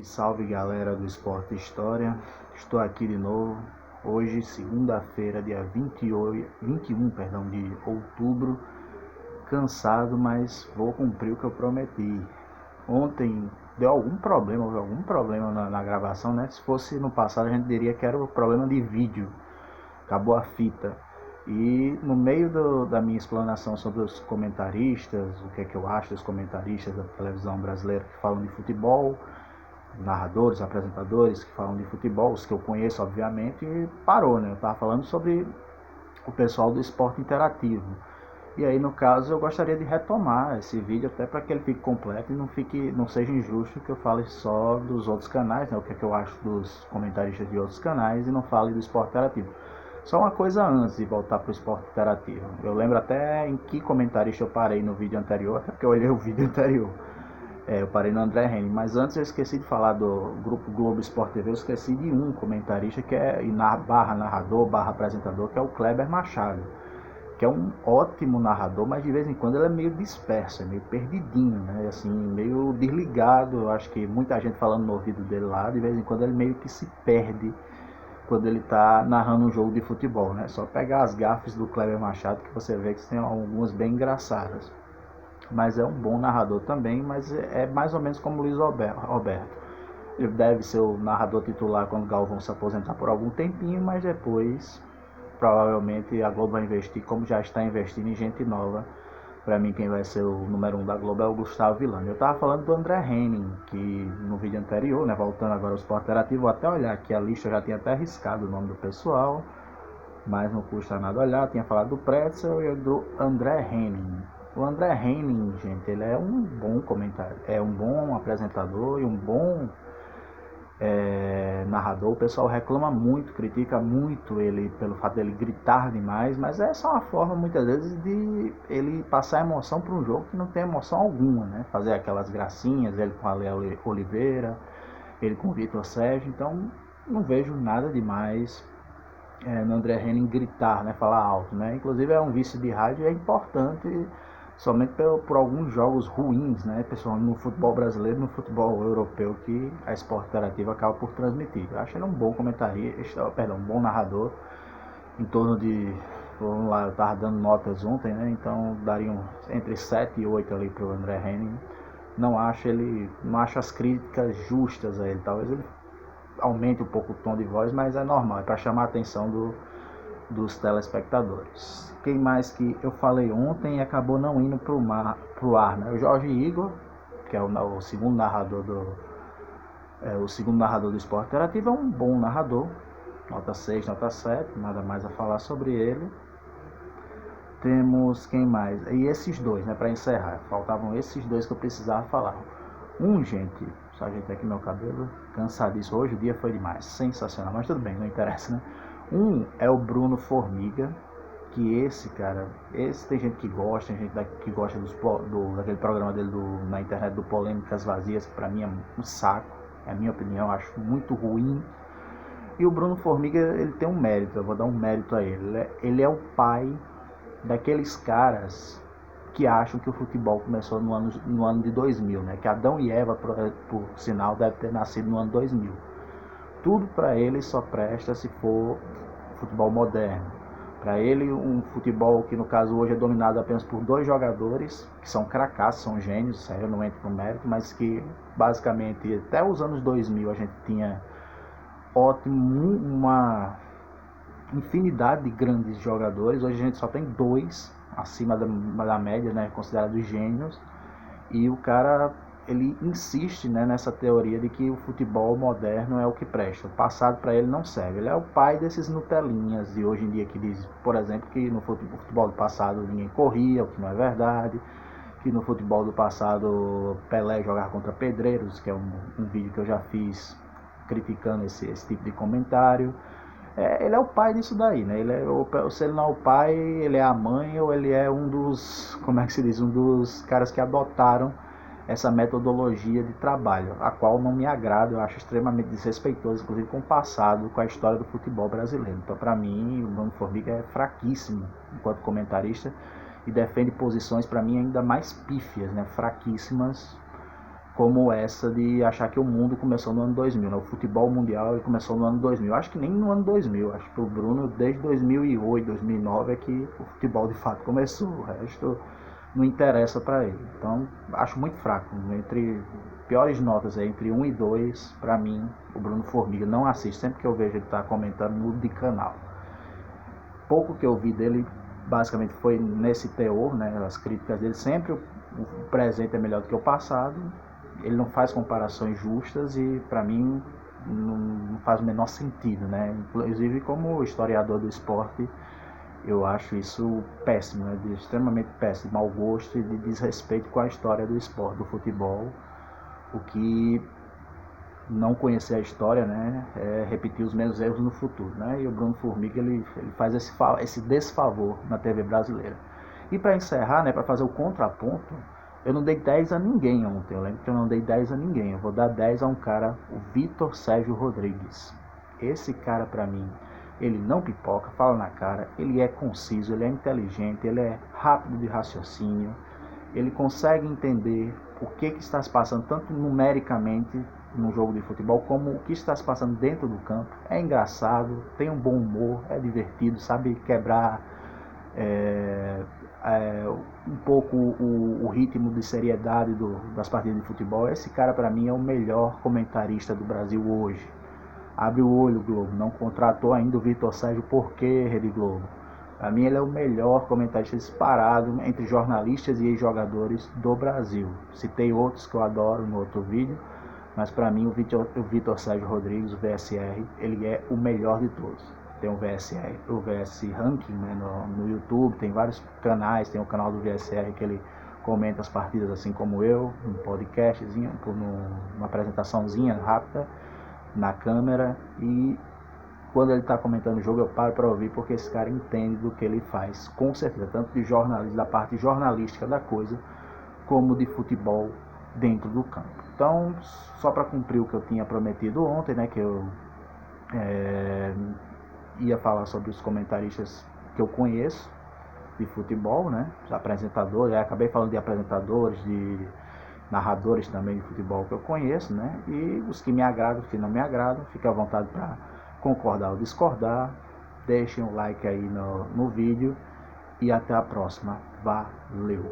Salve galera do Esporte História, estou aqui de novo, hoje segunda-feira, dia 21 de outubro, cansado, mas vou cumprir o que eu prometi. Ontem houve algum problema na gravação, né? Se fosse no passado a gente diria que era o problema de vídeo, acabou a fita. E no meio da minha explanação sobre os comentaristas, o que é que eu acho dos comentaristas da televisão brasileira que falam de futebol, narradores, apresentadores que falam de futebol, os que eu conheço obviamente, e parou, né? Eu estava falando sobre o pessoal do esporte interativo. E aí no caso eu gostaria de retomar esse vídeo até para que ele fique completo e não seja injusto que eu fale só dos outros canais, né? O que é que eu acho dos comentaristas de outros canais e não fale do esporte interativo. Só uma coisa antes de voltar para o esporte interativo. Eu lembro até em que comentarista eu parei no vídeo anterior, até porque eu olhei o vídeo anterior. Eu parei no André Henning, mas antes eu esqueci de falar do Grupo Globo Esporte TV, eu esqueci de um comentarista que é barra narrador, barra apresentador, que é o Kleber Machado, que é um ótimo narrador, mas de vez em quando ele é meio disperso, é meio perdidinho, né? Assim, meio desligado. Eu acho que muita gente falando no ouvido dele lá, de vez em quando ele meio que se perde quando ele está narrando um jogo de futebol, né? Só pegar as gafes do Kleber Machado que você vê que tem algumas bem engraçadas. Mas é um bom narrador também, mas é mais ou menos como o Luiz Roberto. Ele deve ser o narrador titular quando o Galvão se aposentar por algum tempinho, mas depois provavelmente a Globo vai investir, como já está investindo em gente nova. Para mim quem vai ser o número 1 da Globo é o Gustavo Villani. Eu estava falando do André Henning, que no vídeo anterior, né, voltando agora ao Esporte Interativo, vou até olhar aqui a lista, eu já tinha até arriscado o nome do pessoal, mas não custa nada olhar. Eu tinha falado do Pretzel e do André Henning. O André Henning, gente, ele é um bom comentário, é um bom apresentador e um bom narrador. O pessoal reclama muito, critica muito ele pelo fato dele gritar demais, mas é só uma forma muitas vezes de ele passar emoção para um jogo que não tem emoção alguma, né? Fazer aquelas gracinhas, ele com a Léa Oliveira, ele com o Vitor Sérgio. Então não vejo nada demais no André Henning gritar, né? Falar alto, né? Inclusive é um vice de rádio e é importante somente por alguns jogos ruins, né, pessoal, no futebol brasileiro, no futebol europeu, que a Esporte Interativo acaba por transmitir. Eu acho ele um bom comentarista, um bom narrador, em torno de, vamos lá, eu estava dando notas ontem, né, então dariam entre 7 e 8 ali para o André Henning. Não acho as críticas justas a ele, talvez ele aumente um pouco o tom de voz, mas é normal, é para chamar a atenção dos telespectadores. Quem mais que eu falei ontem e acabou não indo pro ar, né? O Jorge Igor, que é o segundo narrador do Esporte Interativo, é um bom narrador, nota 6, nota 7, nada mais a falar sobre ele. Temos quem mais? E esses dois, né, para encerrar, faltavam esses dois que eu precisava falar. Gente, só ajeitei aqui meu cabelo, cansadíssimo, hoje o dia foi demais, sensacional, mas tudo bem, não interessa, né? É o Bruno Formiga, que esse tem gente que gosta, tem gente que gosta daquele programa dele na internet do Polêmicas Vazias, que pra mim é um saco, é a minha opinião, acho muito ruim. E o Bruno Formiga, ele tem um mérito, eu vou dar um mérito a ele. Ele é o pai daqueles caras que acham que o futebol começou no ano de 2000, né? Que Adão e Eva, por sinal, deve ter nascido no ano 2000. Tudo para ele só presta se for futebol moderno. Para ele, um futebol que no caso hoje é dominado apenas por 2 jogadores, que são cracassos, são gênios, eu não entro no mérito, mas que basicamente até os anos 2000 a gente tinha uma infinidade de grandes jogadores. Hoje a gente só tem 2 acima da média, né, considerados gênios, e o cara ele insiste, né, nessa teoria de que o futebol moderno é o que presta. O passado para ele não serve. Ele é o pai desses Nutelinhas de hoje em dia que diz, por exemplo, que no futebol do passado ninguém corria, o que não é verdade, que no futebol do passado Pelé jogava contra pedreiros, que é um vídeo que eu já fiz criticando esse tipo de comentário. Ele é o pai disso daí, né? Se ele não é o pai, ele é a mãe, ou ele é um dos caras que adotaram essa metodologia de trabalho, a qual não me agrada, eu acho extremamente desrespeitoso, inclusive com o passado, com a história do futebol brasileiro. Então, para mim, o Bruno Formiga é fraquíssimo enquanto comentarista e defende posições, para mim, ainda mais pífias, né? Fraquíssimas, como essa de achar que o mundo começou no ano 2000, né? O futebol mundial começou no ano 2000. Acho que nem no ano 2000, acho que o Bruno desde 2008, 2009 é que o futebol de fato começou, o resto não interessa para ele. Então, acho muito fraco. Entre piores notas entre 1 e 2, para mim, o Bruno Formiga. Não assisto, sempre que eu vejo ele tá comentando, mudo de canal. Pouco que eu vi dele, basicamente, foi nesse teor, né? As críticas dele, sempre o presente é melhor do que o passado. Ele não faz comparações justas e, para mim, não faz o menor sentido, né? Inclusive, como historiador do esporte, eu acho isso péssimo, né? Extremamente péssimo, mau gosto e de desrespeito com a história do esporte, do futebol. O que não conhecer a história, né, é repetir os mesmos erros no futuro, né? E o Bruno Formiga ele faz esse desfavor na TV brasileira. E para encerrar, né, para fazer o contraponto, eu não dei 10 a ninguém ontem. Eu lembro que eu não dei 10 a ninguém. Eu vou dar 10 a um cara, o Vitor Sérgio Rodrigues. Esse cara, para mim, ele não pipoca, fala na cara, ele é conciso, ele é inteligente, ele é rápido de raciocínio, ele consegue entender o que está se passando, tanto numericamente no jogo de futebol, como o que está se passando dentro do campo. É engraçado, tem um bom humor, é divertido, sabe quebrar um pouco o ritmo de seriedade das partidas de futebol. Esse cara, para mim, é o melhor comentarista do Brasil hoje. Abre o olho, Globo. Não contratou ainda o Vitor Sérgio, por quê, Rede Globo? Para mim, ele é o melhor comentarista disparado entre jornalistas e ex-jogadores do Brasil. Citei outros que eu adoro no outro vídeo, mas para mim o Vitor Sérgio Rodrigues, o VSR, ele é o melhor de todos. Tem o VSR, o VS Ranking, né, no YouTube, tem vários canais, tem o canal do VSR que ele comenta as partidas assim como eu, um podcastzinho, numa apresentaçãozinha rápida na câmera, e quando ele está comentando o jogo eu paro para ouvir, porque esse cara entende do que ele faz, com certeza, tanto de jornalismo, da parte jornalística da coisa, como de futebol dentro do campo. Então, só para cumprir o que eu tinha prometido ontem, né, que eu ia falar sobre os comentaristas que eu conheço de futebol, né, os apresentadores, acabei falando de apresentadores, de narradores também de futebol que eu conheço, né, e os que me agradam, os que não me agradam, fique à vontade para concordar ou discordar, deixem um like aí no vídeo e até a próxima. Valeu!